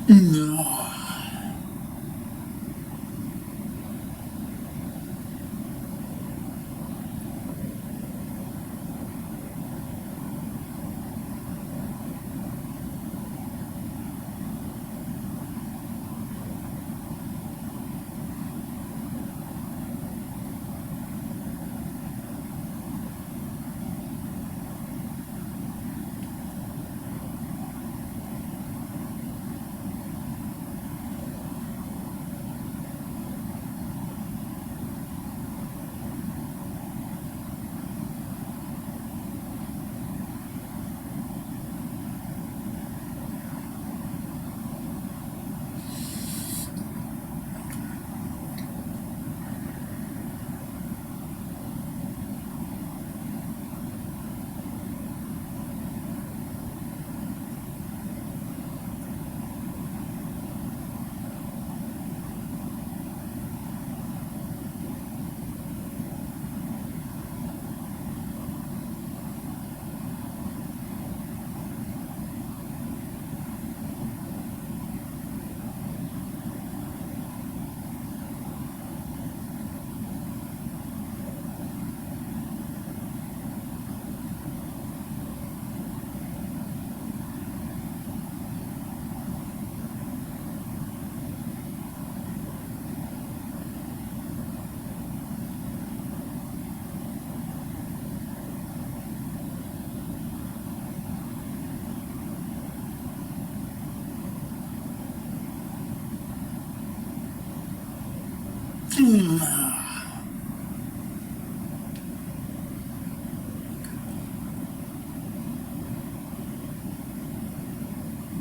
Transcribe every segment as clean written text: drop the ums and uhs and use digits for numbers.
No.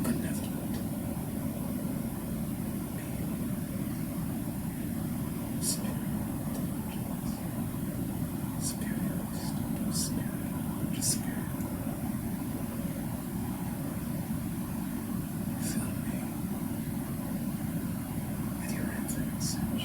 Benevolent. Fill me with your infinite sense.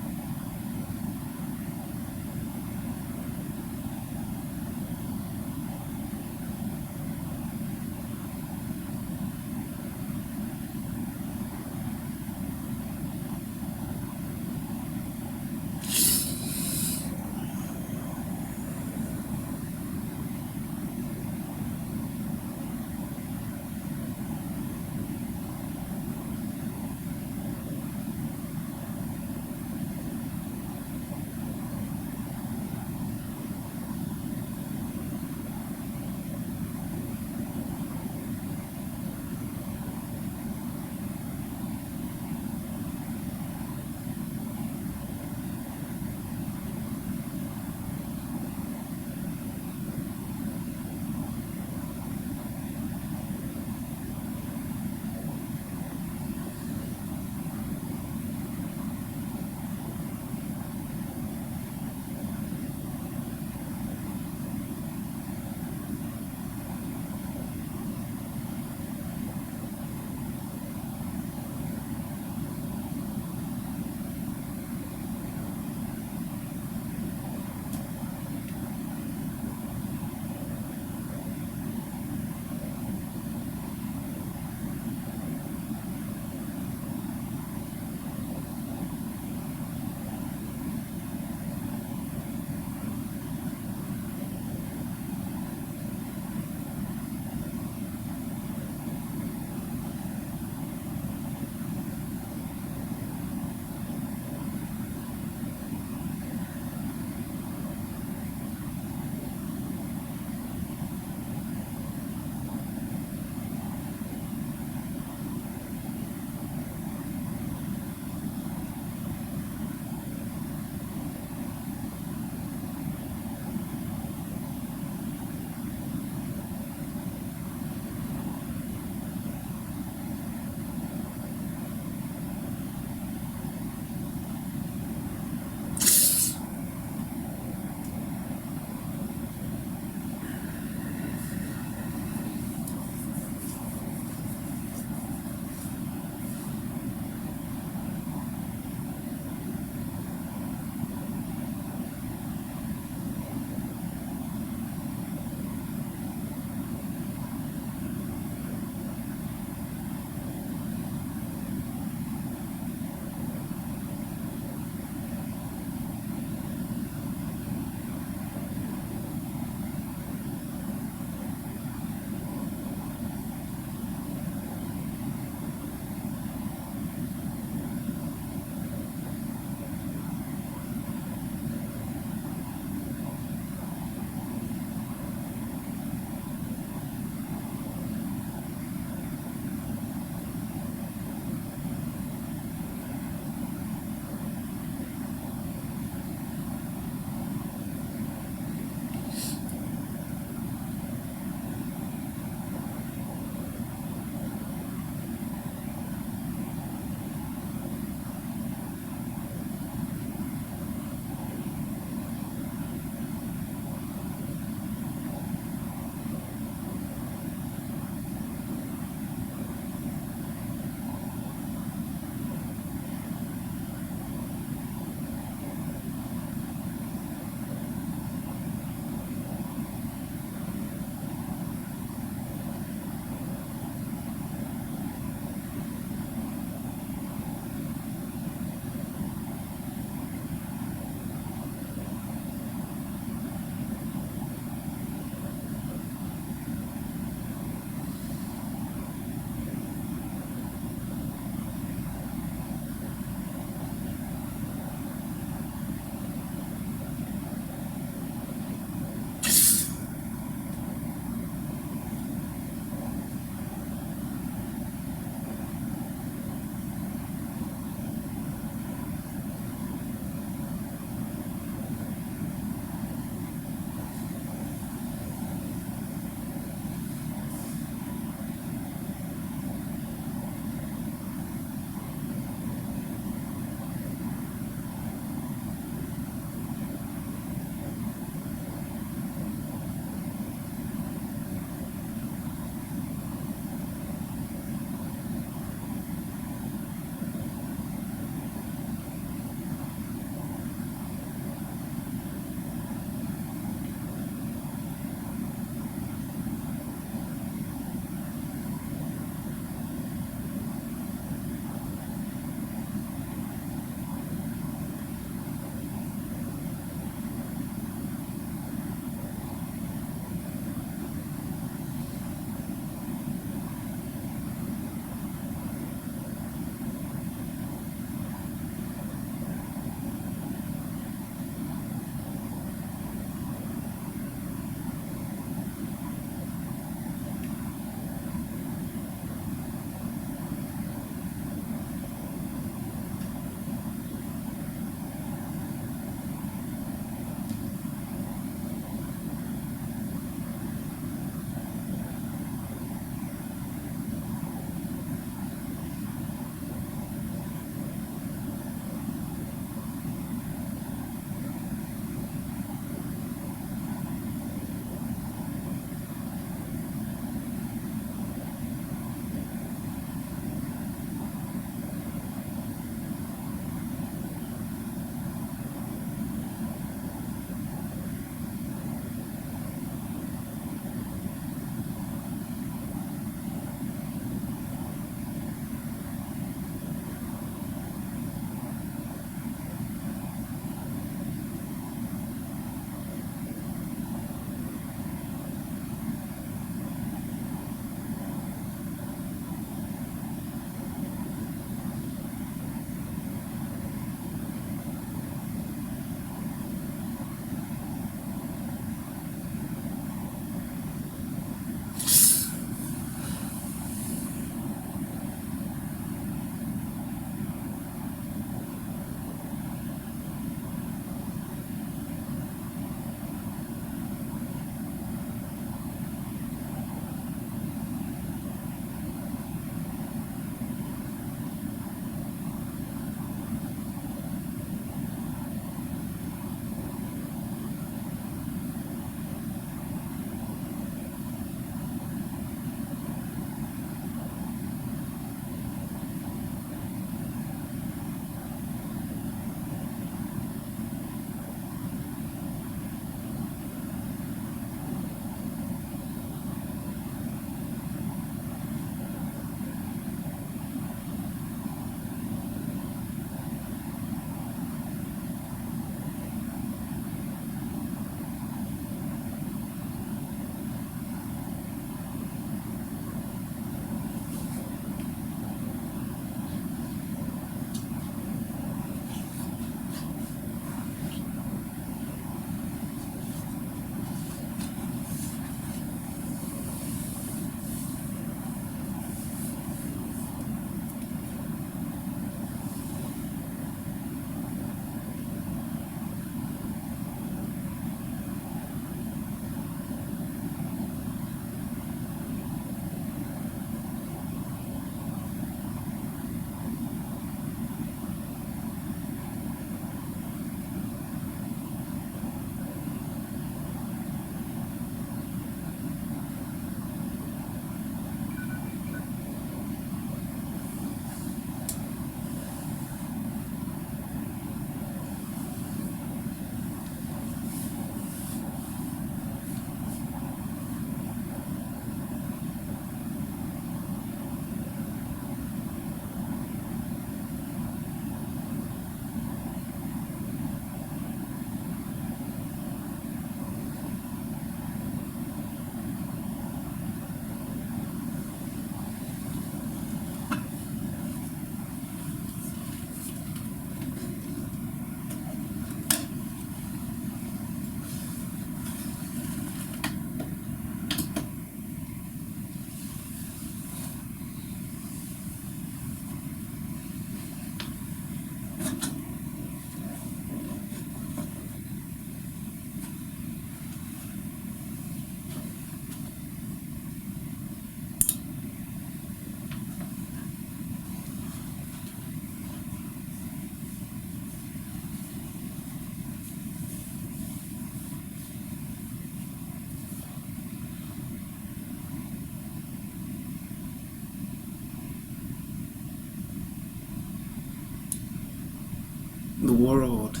The world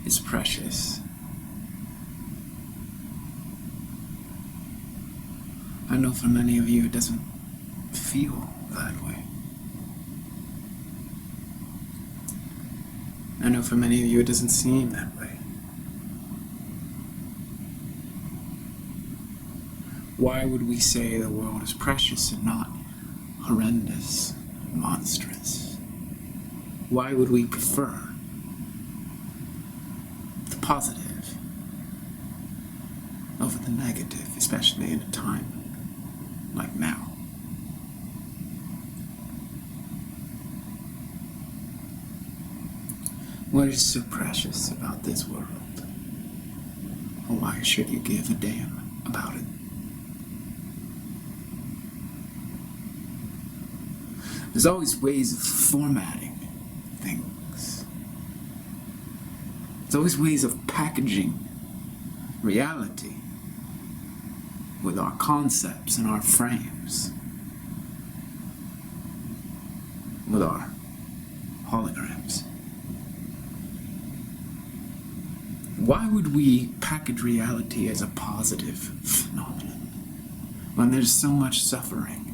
is precious. I know for many of you it doesn't feel that way. I know for many of you it doesn't seem that way. Why would we say the world is precious and not horrendous, monstrous? Why would we prefer the positive over the negative, especially in a time like now? What is so precious about this world? Or why should you give a damn about it? There's always ways of formatting things. There's always ways of packaging reality with our concepts and our frames, with our holograms. Why would we package reality as a positive phenomenon when there's so much suffering?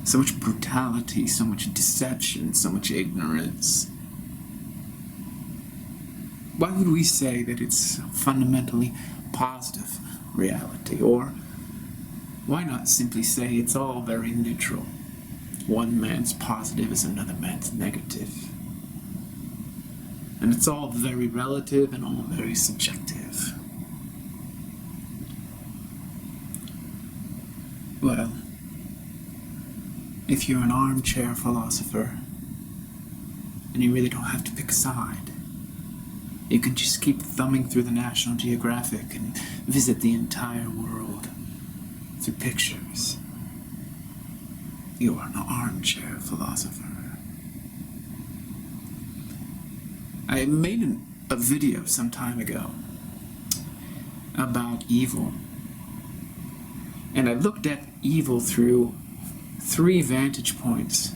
So much brutality, so much deception, so much ignorance. Why would we say that it's fundamentally positive reality? Or why not simply say it's all very neutral? One man's positive is another man's negative. And it's all very relative and all very subjective. Well, if you're an armchair philosopher, and you really don't have to pick a side, you can just keep thumbing through the National Geographic and visit the entire world through pictures. You are an armchair philosopher. I made a video some time ago about evil, and I looked at evil through 3 vantage points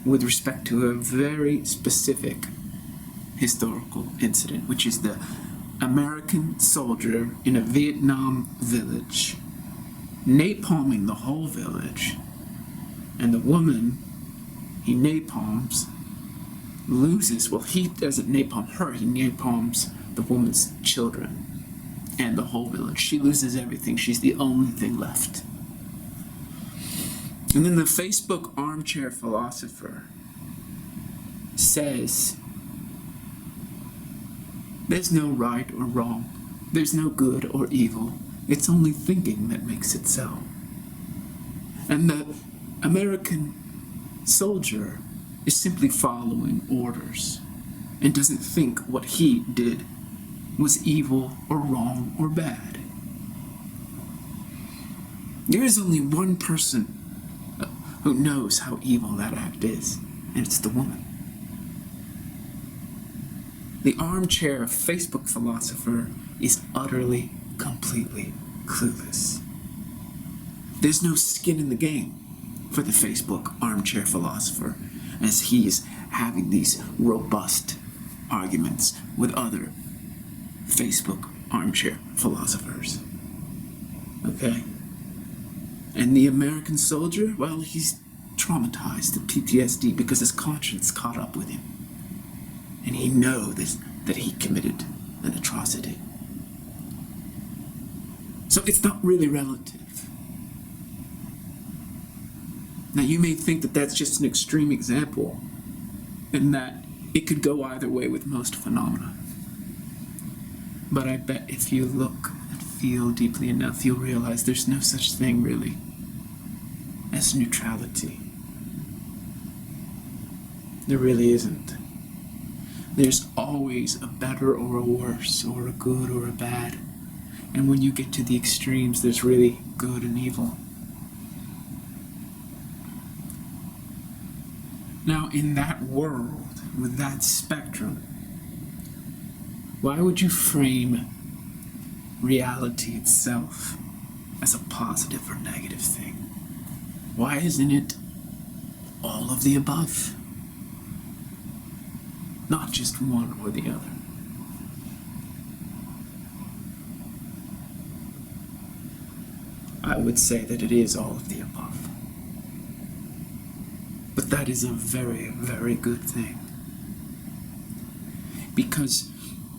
with respect to a very specific historical incident, which is the American soldier in a Vietnam village napalming the whole village, and the woman he napalms loses. Well, he doesn't napalm her, he napalms the woman's children and the whole village. She loses everything. She's the only thing left. And then the Facebook armchair philosopher says, there's no right or wrong. There's no good or evil. It's only thinking that makes it so. And the American soldier is simply following orders and doesn't think what he did was evil or wrong or bad. There is only one person who knows how evil that act is, and it's the woman. The armchair Facebook philosopher is utterly, completely clueless. There's no skin in the game for the Facebook armchair philosopher, as he is having these robust arguments with other Facebook armchair philosophers. Okay? And the American soldier, well, he's traumatized to PTSD because his conscience caught up with him. And he knows that he committed an atrocity. So it's not really relative. Now you may think that that's just an extreme example, and that it could go either way with most phenomena. But I bet if you look and feel deeply enough, you'll realize there's no such thing really as neutrality. There really isn't. There's always a better or a worse, or a good or a bad. And when you get to the extremes, there's really good and evil. Now, in that world, with that spectrum, why would you frame reality itself as a positive or negative thing? Why isn't it all of the above? not just one or the other. I would say that it is all of the above. But that is a very, very good thing. Because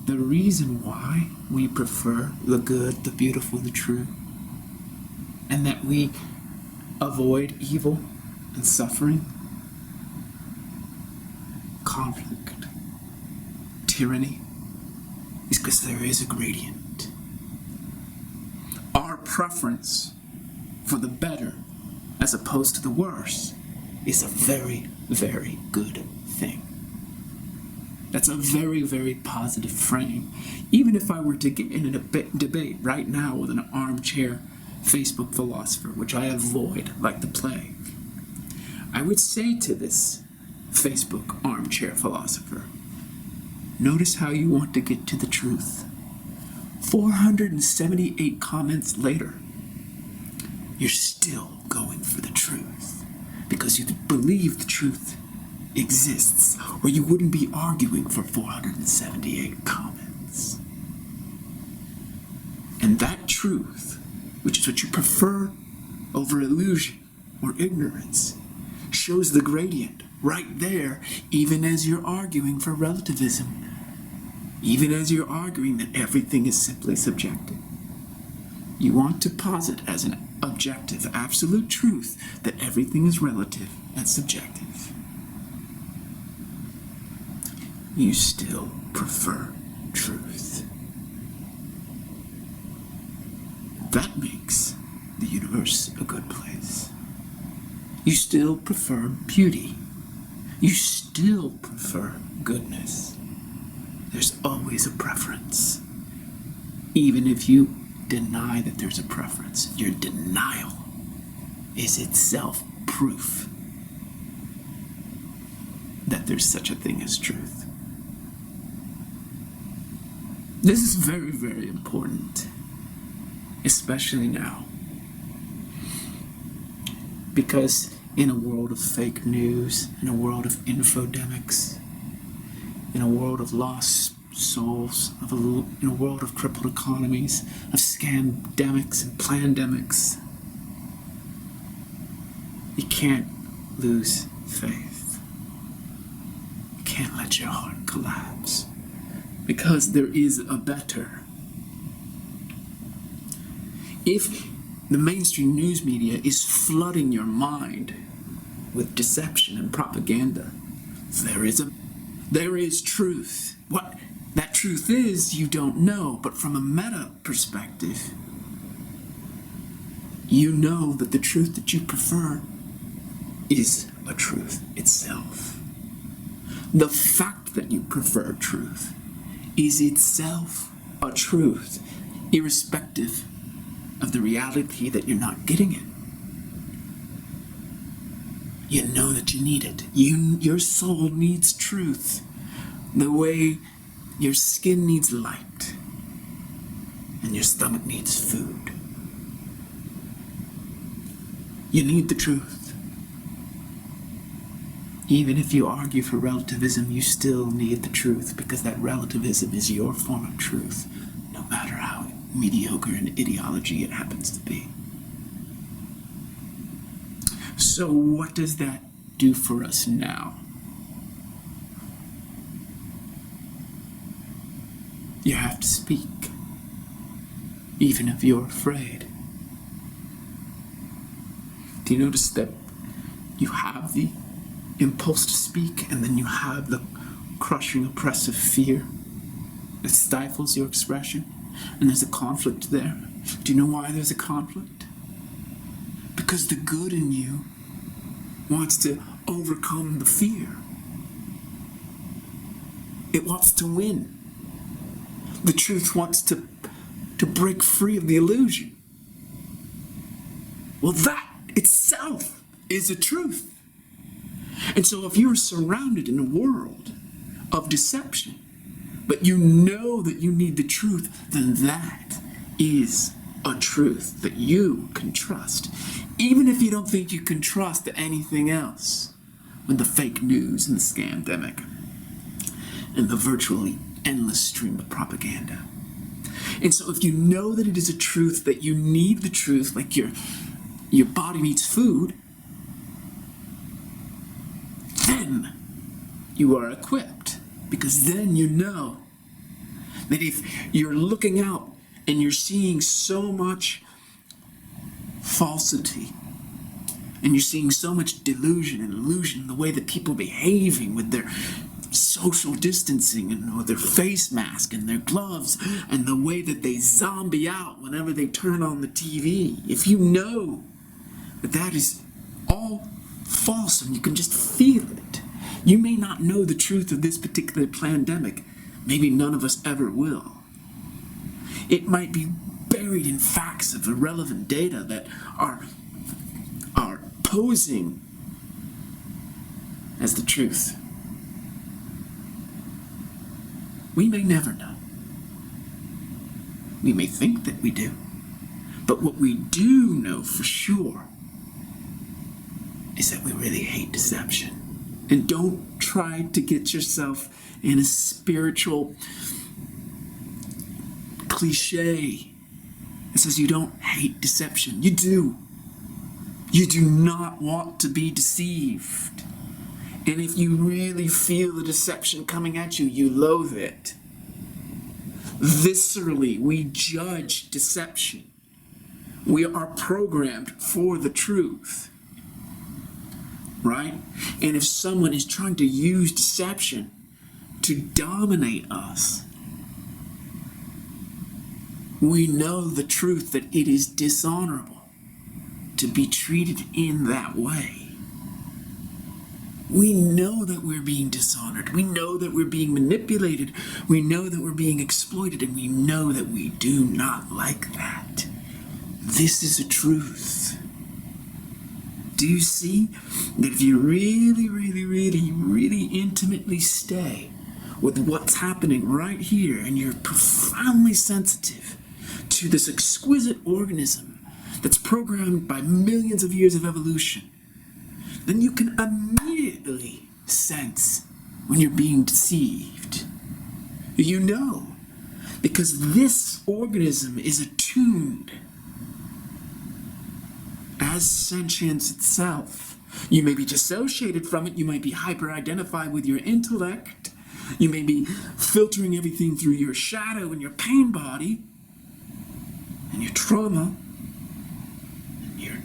the reason why we prefer the good, the beautiful, the true, and that we avoid evil and suffering, conflict, tyranny, is because there is a gradient. Our preference for the better as opposed to the worse is a very, very good thing. That's a very, very positive frame. Even if I were to get in a debate right now with an armchair Facebook philosopher, which I avoid like the plague, I would say to this Facebook armchair philosopher, notice how you want to get to the truth. 478 comments later, you're still going for the truth because you believe the truth exists, or you wouldn't be arguing for 478 comments. And that truth, which is what you prefer over illusion or ignorance, shows the gradient right there, even as you're arguing for relativism, even as you're arguing that everything is simply subjective. You want to posit as an objective, absolute truth that everything is relative and subjective. You still prefer truth. That makes the universe a good place. You still prefer beauty. You still prefer goodness. There's always a preference. Even if you deny that there's a preference, your denial is itself proof that there's such a thing as truth. This is very, very important, especially now. Because in a world of fake news, in a world of infodemics, in a world of lost souls, in a world of crippled economies, of scamdemics and plandemics, you can't lose faith. You can't let your heart collapse. Because there is a better. If the mainstream news media is flooding your mind with deception and propaganda, there is truth. What that truth is, you don't know, but from a meta perspective, you know that the truth that you prefer is a truth itself. The fact that you prefer truth is itself a truth, irrespective of the reality that you're not getting it. You know that you need it. Your soul needs truth, the way your skin needs light and your stomach needs food. You need the truth. Even if you argue for relativism, you still need the truth, because that relativism is your form of truth, no matter how mediocre an ideology it happens to be. So what does that do for us now? You have to speak, even if you're afraid. Do you notice that you have the impulse to speak, and then you have the crushing, oppressive fear that stifles your expression, and there's a conflict there? Do you know why there's a conflict? Because the good in you wants to overcome the fear. It wants to win. The truth wants to break free of the illusion. Well, that itself is a truth. And so if you're surrounded in a world of deception, but you know that you need the truth, then that is a truth that you can trust. Even if you don't think you can trust anything else with the fake news and the scamdemic. and the virtually endless stream of propaganda. And so if you know that it is a truth, that you need the truth, like your body needs food, then you are equipped. Because then you know that if you're looking out and you're seeing so much falsity, and you're seeing so much delusion and illusion in the way that people are behaving with their social distancing and with their face mask and their gloves and the way that they zombie out whenever they turn on the TV, if you know that that is all false and you can just feel it, you may not know the truth of this particular pandemic. Maybe none of us ever will. It might be buried in facts of irrelevant data that are posing as the truth. We may never know. We may think that we do. But what we do know for sure is that we really hate deception. And don't try to get yourself in a spiritual cliche that says you don't hate deception. You do. You do not want to be deceived. And if you really feel the deception coming at you, you loathe it. Viscerally, we judge deception. We are programmed for the truth. Right? And if someone is trying to use deception to dominate us, we know the truth that it is dishonorable to be treated in that way. We know that we're being dishonored. We know that we're being manipulated. We know that we're being exploited, and we know that we do not like that. This is a truth. Do you see that if you really, really, really, really intimately stay with what's happening right here, and you're profoundly sensitive to this exquisite organism that's programmed by millions of years of evolution, then you can immediately sense when you're being deceived. You know, because this organism is attuned as sentience itself. You may be dissociated from it, you might be hyper-identified with your intellect, you may be filtering everything through your shadow and your pain body, and your trauma, and your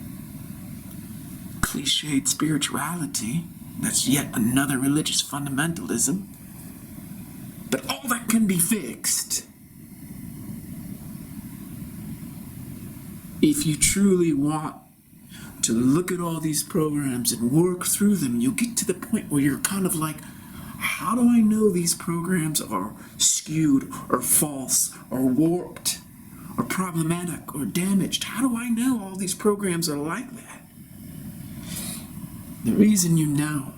cliched spirituality. That's yet another religious fundamentalism. But all that can be fixed if you truly want to look at all these programs and work through them. You'll get to the point where you're kind of like, how do I know these programs are skewed or false or warped or problematic or damaged? How do I know all these programs are like that? The reason you know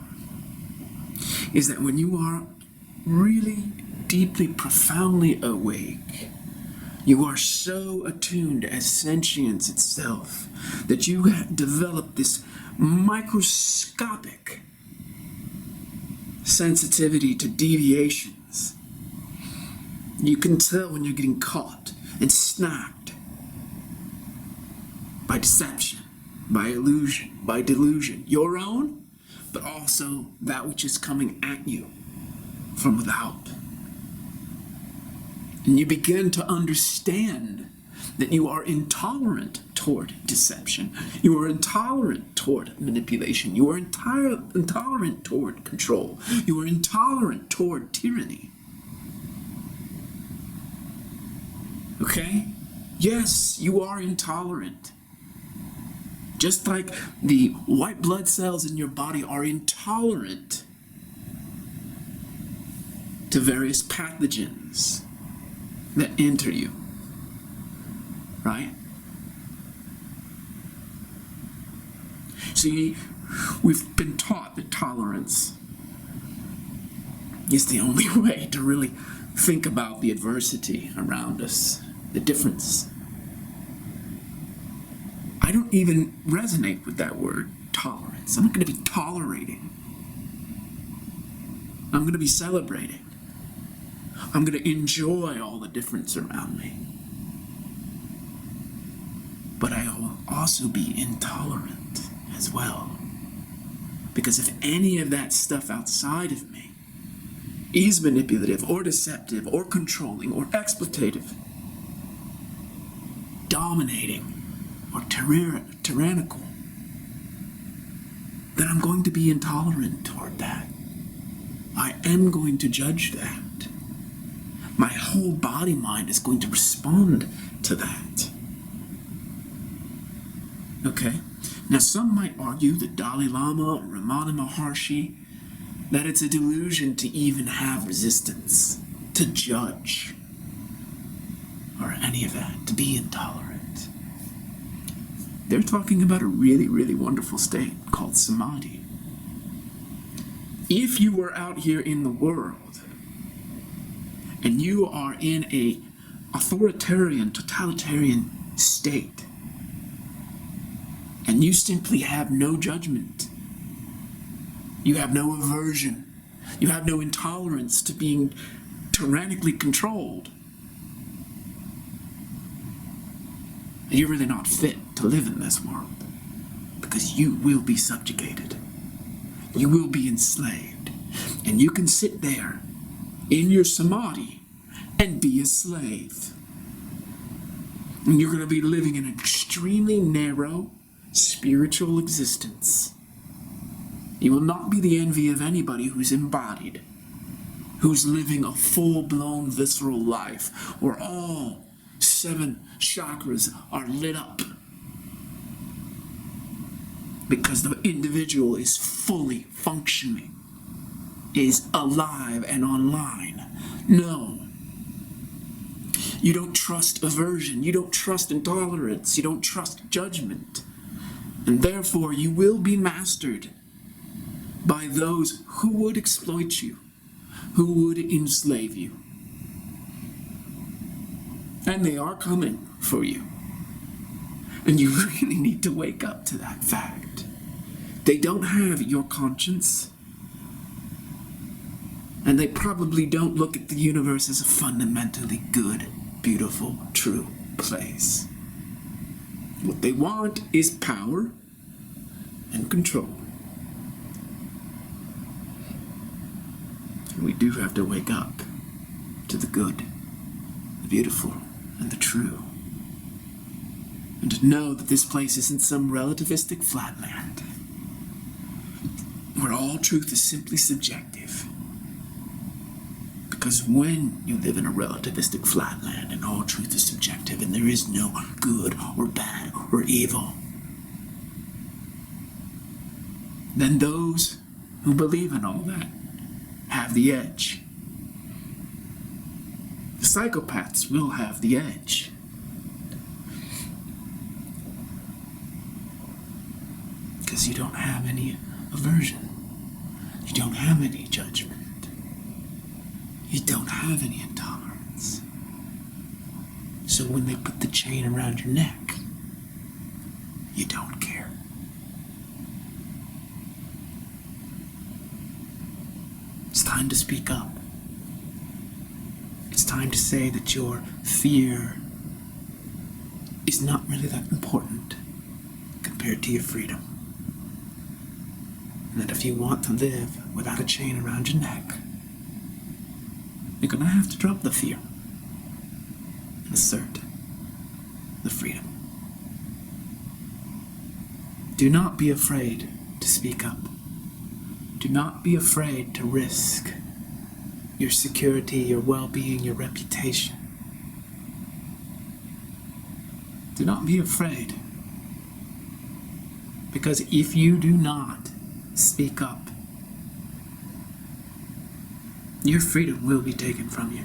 is that when you are really deeply, profoundly awake, you are so attuned as sentience itself that you have developed this microscopic sensitivity to deviations. You can tell when you're getting caught and snapped by deception, by illusion, by delusion, your own, but also that which is coming at you from without. And you begin to understand that you are intolerant toward deception. You are intolerant toward manipulation. You are intolerant toward control. You are intolerant toward tyranny. Okay? Yes, you are intolerant. Just like the white blood cells in your body are intolerant to various pathogens that enter you, right? See, we've been taught that tolerance is the only way to really think about the adversity around us, the difference. I don't even resonate with that word, tolerance. I'm not going to be tolerating. I'm going to be celebrating. I'm going to enjoy all the difference around me. But I will also be intolerant as well. Because if any of that stuff outside of me is manipulative or deceptive or controlling or exploitative, dominating or tyrannical, then I'm going to be intolerant toward that. I am going to judge that. My whole body mind is going to respond to that. Okay? Now, some might argue that Dalai Lama or Ramana Maharshi, that it's a delusion to even have resistance, to judge, or any of that, to be intolerant. They're talking about a really, really wonderful state called samadhi. If you were out here in the world, and you are in a authoritarian, totalitarian state, and you simply have no judgment, you have no aversion, you have no intolerance to being tyrannically controlled, you're really not fit to live in this world, because you will be subjugated. You will be enslaved. And you can sit there in your samadhi and be a slave. And you're going to be living an extremely narrow spiritual existence. You will not be the envy of anybody who's embodied, who's living a full-blown visceral life where all 7 chakras are lit up because the individual is fully functioning, is alive and online. No. You don't trust aversion. You don't trust intolerance. You don't trust judgment. And therefore, you will be mastered by those who would exploit you, who would enslave you. And they are coming for you. And you really need to wake up to that fact. They don't have your conscience. And they probably don't look at the universe as a fundamentally good, beautiful, true place. What they want is power and control. And we do have to wake up to the good, the beautiful, and the true. And to know that this place isn't some relativistic flatland where all truth is simply subjective. Because when you live in a relativistic flatland and all truth is subjective and there is no good or bad or evil, then those who believe in all that have the edge. The psychopaths will have the edge. Because you don't have any aversion. You don't have any judgment. You don't have any intolerance. So when they put the chain around your neck, you don't care. It's time to speak up. It's time to say that your fear is not really that important compared to your freedom. And that if you want to live without a chain around your neck, you're going to have to drop the fear and assert the freedom. Do not be afraid to speak up. Do not be afraid to risk your security, your well-being, your reputation. Do not be afraid. Because if you do not speak up, your freedom will be taken from you.